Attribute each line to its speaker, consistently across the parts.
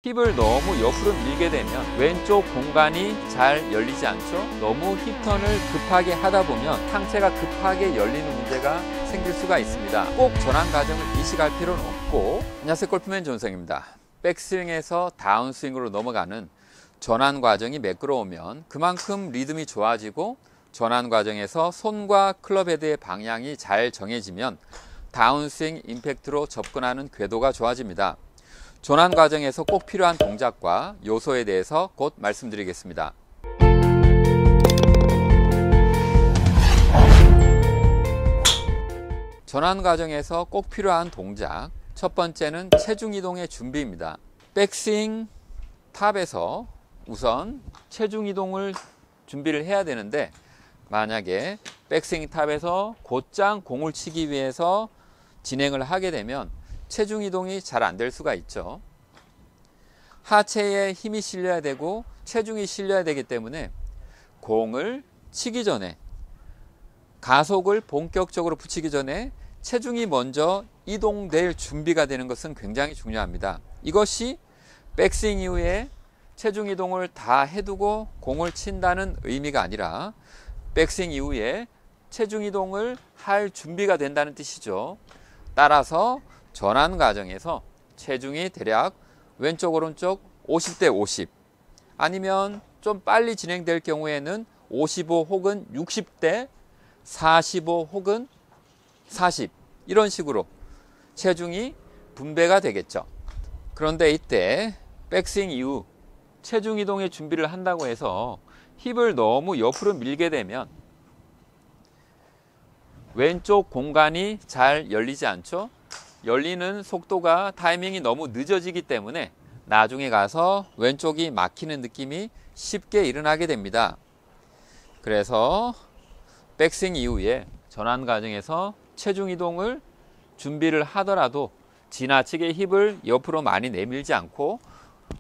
Speaker 1: 힙을 너무 옆으로 밀게 되면 왼쪽 공간이 잘 열리지 않죠. 너무 힙턴을 급하게 하다 보면 상체가 급하게 열리는 문제가 생길 수가 있습니다. 꼭 전환 과정을 미식할 필요는 없고. 안녕하세요, 골프맨 존성입니다. 백스윙에서 다운스윙으로 넘어가는 전환 과정이 매끄러우면 그만큼 리듬이 좋아지고, 전환 과정에서 손과 클럽 헤드의 방향이 잘 정해지면 다운스윙 임팩트로 접근하는 궤도가 좋아집니다. 전환 과정에서 꼭 필요한 동작과 요소에 대해서 곧 말씀드리겠습니다. 전환 과정에서 꼭 필요한 동작, 첫 번째는 체중 이동의 준비입니다. 백스윙 탑에서 우선 체중 이동을 준비를 해야 되는데, 만약에 백스윙 탑에서 곧장 공을 치기 위해서 진행을 하게 되면 체중 이동이 잘 안 될 수가 있죠. 하체에 힘이 실려야 되고 체중이 실려야 되기 때문에 공을 치기 전에, 가속을 본격적으로 붙이기 전에 체중이 먼저 이동될 준비가 되는 것은 굉장히 중요합니다. 이것이 백스윙 이후에 체중 이동을 다 해두고 공을 친다는 의미가 아니라 백스윙 이후에 체중 이동을 할 준비가 된다는 뜻이죠. 따라서 전환 과정에서 체중이 대략 왼쪽 오른쪽 50대 50, 아니면 좀 빨리 진행될 경우에는 55 혹은 60대 45 혹은 40, 이런 식으로 체중이 분배가 되겠죠. 그런데 이때 백스윙 이후 체중 이동의 준비를 한다고 해서 힙을 너무 옆으로 밀게 되면 왼쪽 공간이 잘 열리지 않죠. 열리는 속도가, 타이밍이 너무 늦어지기 때문에 나중에 가서 왼쪽이 막히는 느낌이 쉽게 일어나게 됩니다. 그래서 백스윙 이후에 전환 과정에서 체중 이동을 준비를 하더라도 지나치게 힙을 옆으로 많이 내밀지 않고,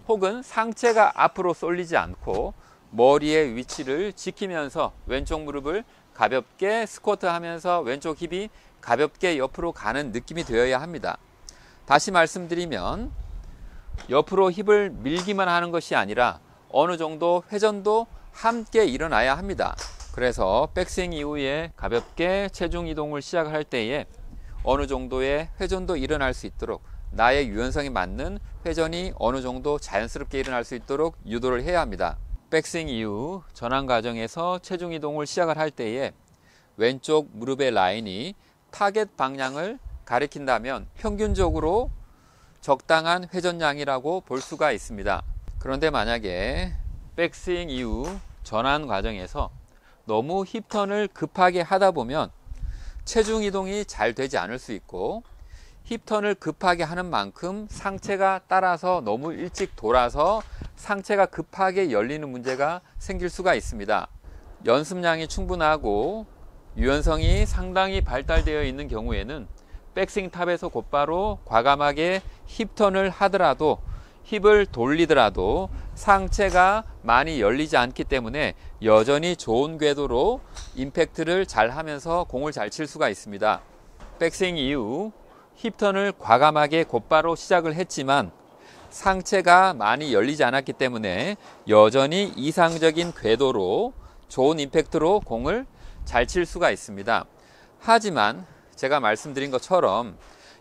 Speaker 1: 혹은 상체가 앞으로 쏠리지 않고 머리의 위치를 지키면서 왼쪽 무릎을 가볍게 스쿼트 하면서 왼쪽 힙이 가볍게 옆으로 가는 느낌이 되어야 합니다. 다시 말씀드리면 옆으로 힙을 밀기만 하는 것이 아니라 어느 정도 회전도 함께 일어나야 합니다. 그래서 백스윙 이후에 가볍게 체중 이동을 시작할 때에 어느 정도의 회전도 일어날 수 있도록, 나의 유연성에 맞는 회전이 어느 정도 자연스럽게 일어날 수 있도록 유도를 해야 합니다. 백스윙 이후 전환 과정에서 체중 이동을 시작을 할 때에 왼쪽 무릎의 라인이 타겟 방향을 가리킨다면 평균적으로 적당한 회전량이라고 볼 수가 있습니다. 그런데 만약에 백스윙 이후 전환 과정에서 너무 힙턴을 급하게 하다 보면 체중 이동이 잘 되지 않을 수 있고, 힙턴을 급하게 하는 만큼 상체가 따라서 너무 일찍 돌아서 상체가 급하게 열리는 문제가 생길 수가 있습니다. 연습량이 충분하고 유연성이 상당히 발달되어 있는 경우에는 백스윙 탑에서 곧바로 과감하게 힙턴을 하더라도, 힙을 돌리더라도 상체가 많이 열리지 않기 때문에 여전히 좋은 궤도로 임팩트를 잘 하면서 공을 잘 칠 수가 있습니다. 백스윙 이후 힙턴을 과감하게 곧바로 시작을 했지만 상체가 많이 열리지 않았기 때문에 여전히 이상적인 궤도로 좋은 임팩트로 공을 잘 칠 수가 있습니다. 하지만 제가 말씀드린 것처럼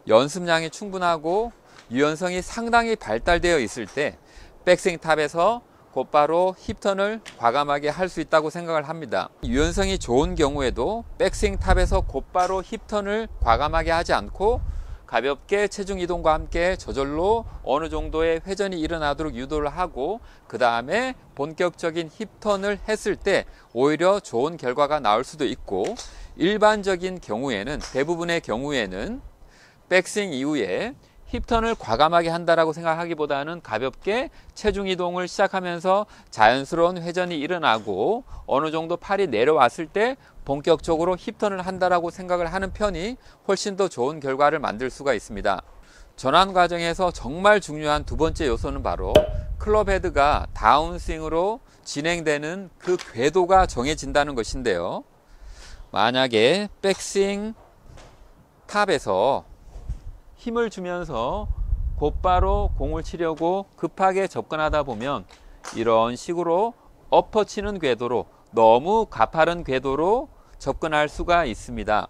Speaker 1: 연습량이 충분하고 유연성이 상당히 발달되어 있을 때 백스윙 탑에서 곧바로 힙턴을 과감하게 할 수 있다고 생각을 합니다. 유연성이 좋은 경우에도 백스윙 탑에서 곧바로 힙턴을 과감하게 하지 않고 가볍게 체중 이동과 함께 저절로 어느 정도의 회전이 일어나도록 유도를 하고, 그 다음에 본격적인 힙턴을 했을 때 오히려 좋은 결과가 나올 수도 있고, 일반적인 경우에는, 대부분의 경우에는 백스윙 이후에 힙턴을 과감하게 한다라고 생각하기보다는 가볍게 체중 이동을 시작하면서 자연스러운 회전이 일어나고 어느 정도 팔이 내려왔을 때 본격적으로 힙턴을 한다라고 생각을 하는 편이 훨씬 더 좋은 결과를 만들 수가 있습니다. 전환 과정에서 정말 중요한 두 번째 요소는 바로 클럽 헤드가 다운스윙으로 진행되는 그 궤도가 정해진다는 것인데요. 만약에 백스윙 탑에서 힘을 주면서 곧바로 공을 치려고 급하게 접근하다 보면 이런 식으로 엎어치는 궤도로, 너무 가파른 궤도로 접근할 수가 있습니다.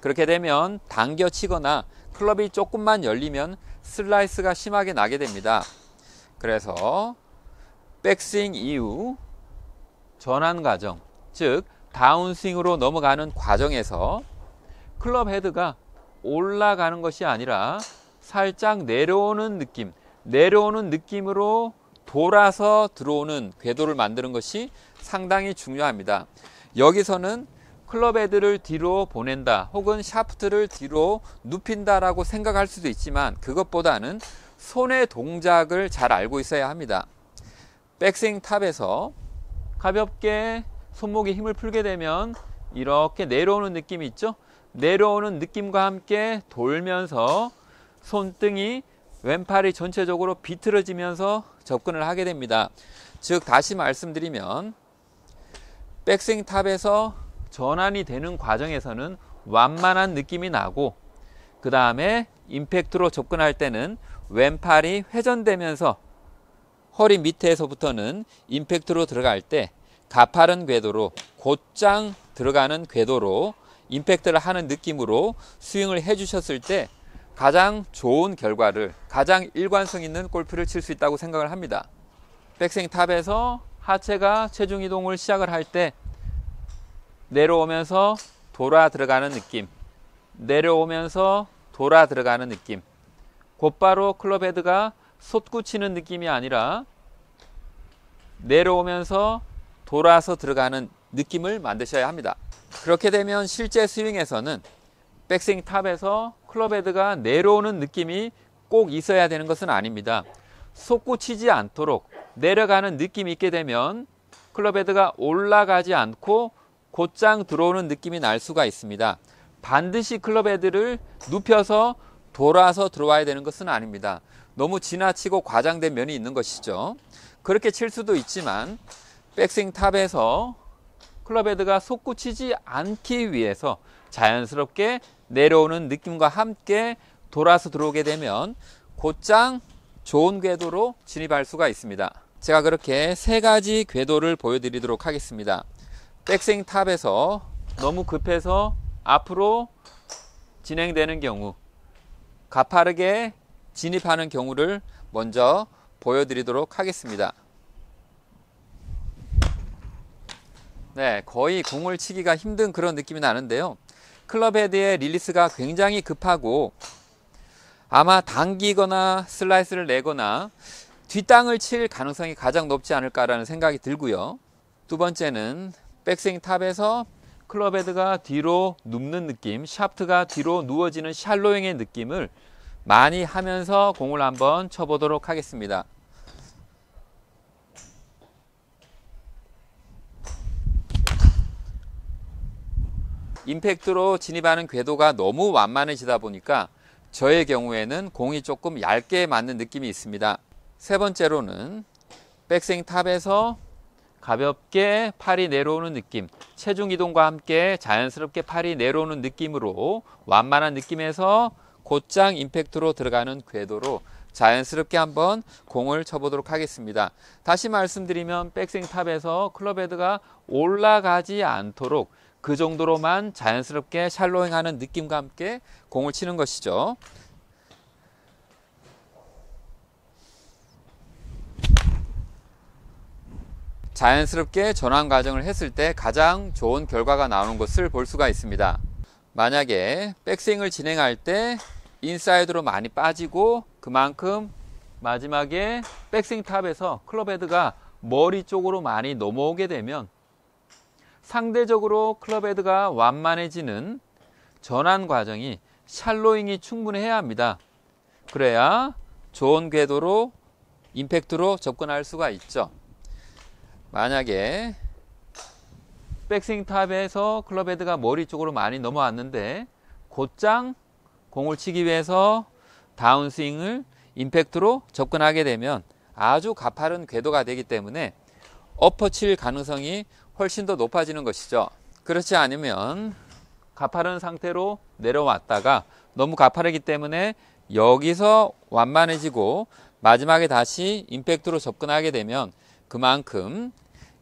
Speaker 1: 그렇게 되면 당겨 치거나 클럽이 조금만 열리면 슬라이스가 심하게 나게 됩니다. 그래서 백스윙 이후 전환 과정, 즉 다운스윙으로 넘어가는 과정에서 클럽 헤드가 올라가는 것이 아니라 살짝 내려오는 느낌으로 돌아서 들어오는 궤도를 만드는 것이 상당히 중요합니다. 여기서는 클럽 헤드를 뒤로 보낸다 혹은 샤프트를 뒤로 눕힌다 라고 생각할 수도 있지만, 그것보다는 손의 동작을 잘 알고 있어야 합니다. 백스윙 탑에서 가볍게 손목에 힘을 풀게 되면 이렇게 내려오는 느낌이 있죠. 내려오는 느낌과 함께 돌면서 손등이, 왼팔이 전체적으로 비틀어지면서 접근을 하게 됩니다. 즉 다시 말씀드리면 백스윙 탑에서 전환이 되는 과정에서는 완만한 느낌이 나고, 그 다음에 임팩트로 접근할 때는 왼팔이 회전되면서 허리 밑에서부터는 임팩트로 들어갈 때 가파른 궤도로, 곧장 들어가는 궤도로 임팩트를 하는 느낌으로 스윙을 해주셨을 때 가장 좋은 결과를, 가장 일관성 있는 골프를 칠 수 있다고 생각을 합니다. 백스윙 탑에서 하체가 체중 이동을 시작을 할 때 내려오면서 돌아 들어가는 느낌, 내려오면서 돌아 들어가는 느낌, 곧바로 클럽 헤드가 솟구치는 느낌이 아니라 내려오면서 돌아서 들어가는 느낌을 만드셔야 합니다. 그렇게 되면 실제 스윙에서는 백스윙 탑에서 클럽 헤드가 내려오는 느낌이 꼭 있어야 되는 것은 아닙니다. 솟구치지 않도록 내려가는 느낌이 있게 되면 클럽 헤드가 올라가지 않고 곧장 들어오는 느낌이 날 수가 있습니다. 반드시 클럽 헤드를 눕혀서 돌아서 들어와야 되는 것은 아닙니다. 너무 지나치고 과장된 면이 있는 것이죠. 그렇게 칠 수도 있지만 백스윙 탑에서 클럽 헤드가 솟구치지 않기 위해서 자연스럽게 내려오는 느낌과 함께 돌아서 들어오게 되면 곧장 좋은 궤도로 진입할 수가 있습니다. 제가 그렇게 세 가지 궤도를 보여드리도록 하겠습니다. 백스윙 탑에서 너무 급해서 앞으로 진행되는 경우, 가파르게 진입하는 경우를 먼저 보여드리도록 하겠습니다. 네, 거의 공을 치기가 힘든 그런 느낌이 나는데요. 클럽 헤드의 릴리스가 굉장히 급하고 아마 당기거나 슬라이스를 내거나 뒷땅을 칠 가능성이 가장 높지 않을까라는 생각이 들고요. 두 번째는 백스윙 탑에서 클럽 헤드가 뒤로 눕는 느낌, 샤프트가 뒤로 누워지는 샬로잉의 느낌을 많이 하면서 공을 한번 쳐보도록 하겠습니다. 임팩트로 진입하는 궤도가 너무 완만해지다 보니까 저의 경우에는 공이 조금 얇게 맞는 느낌이 있습니다. 세 번째로는 백스윙 탑에서 가볍게 팔이 내려오는 느낌, 체중 이동과 함께 자연스럽게 팔이 내려오는 느낌으로 완만한 느낌에서 곧장 임팩트로 들어가는 궤도로 자연스럽게 한번 공을 쳐보도록 하겠습니다. 다시 말씀드리면 백스윙 탑에서 클럽 헤드가 올라가지 않도록 그 정도로만 자연스럽게 샬로잉하는 느낌과 함께 공을 치는 것이죠. 자연스럽게 전환 과정을 했을 때 가장 좋은 결과가 나오는 것을 볼 수가 있습니다. 만약에 백스윙을 진행할 때 인사이드로 많이 빠지고 그만큼 마지막에 백스윙 탑에서 클럽 헤드가 머리 쪽으로 많이 넘어오게 되면 상대적으로 클럽 헤드가 완만해지는 전환 과정이 샬로잉이 충분해야 합니다. 그래야 좋은 궤도로 임팩트로 접근할 수가 있죠. 만약에 백스윙 탑에서 클럽 헤드가 머리 쪽으로 많이 넘어왔는데 곧장 공을 치기 위해서 다운스윙을 임팩트로 접근하게 되면 아주 가파른 궤도가 되기 때문에 엎어칠 가능성이 훨씬 더 높아지는 것이죠. 그렇지 않으면 가파른 상태로 내려왔다가 너무 가파르기 때문에 여기서 완만해지고 마지막에 다시 임팩트로 접근하게 되면 그만큼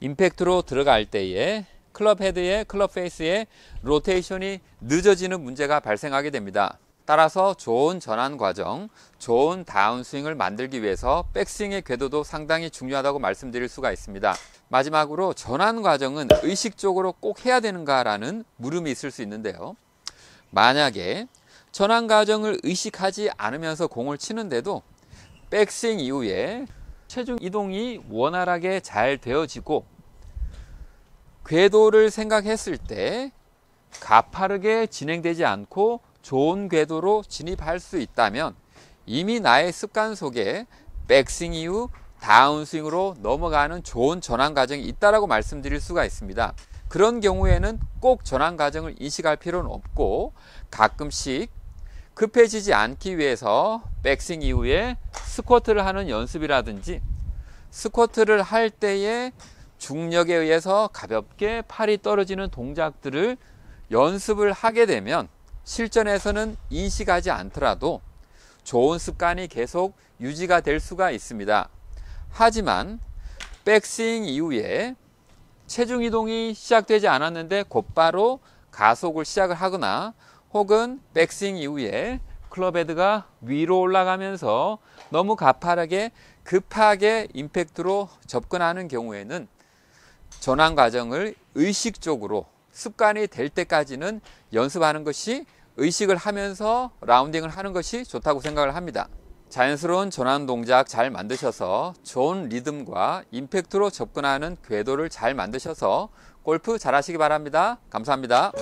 Speaker 1: 임팩트로 들어갈 때에 클럽 헤드의 클럽 페이스의 로테이션이 늦어지는 문제가 발생하게 됩니다. 따라서 좋은 전환 과정, 좋은 다운스윙을 만들기 위해서 백스윙의 궤도도 상당히 중요하다고 말씀드릴 수가 있습니다. 마지막으로 전환 과정은 의식적으로 꼭 해야 되는가 라는 물음이 있을 수 있는데요. 만약에 전환 과정을 의식하지 않으면서 공을 치는데도 백스윙 이후에 체중 이동이 원활하게 잘 되어지고 궤도를 생각했을 때 가파르게 진행되지 않고 좋은 궤도로 진입할 수 있다면 이미 나의 습관 속에 백스윙 이후 다운스윙으로 넘어가는 좋은 전환 과정이 있다라고 말씀드릴 수가 있습니다. 그런 경우에는 꼭 전환 과정을 인식할 필요는 없고 가끔씩 급해지지 않기 위해서 백스윙 이후에 스쿼트를 하는 연습이라든지 스쿼트를 할 때에 중력에 의해서 가볍게 팔이 떨어지는 동작들을 연습을 하게 되면 실전에서는 인식하지 않더라도 좋은 습관이 계속 유지가 될 수가 있습니다. 하지만 백스윙 이후에 체중 이동이 시작되지 않았는데 곧바로 가속을 시작을 하거나 혹은 백스윙 이후에 클럽 헤드가 위로 올라가면서 너무 가파르게 급하게 임팩트로 접근하는 경우에는 전환 과정을 의식적으로 습관이 될 때까지는 연습하는 것이 의식을 하면서 라운딩을 하는 것이 좋다고 생각을 합니다. 자연스러운 전환 동작 잘 만드셔서 좋은 리듬과 임팩트로 접근하는 궤도를 잘 만드셔서 골프 잘 하시기 바랍니다. 감사합니다.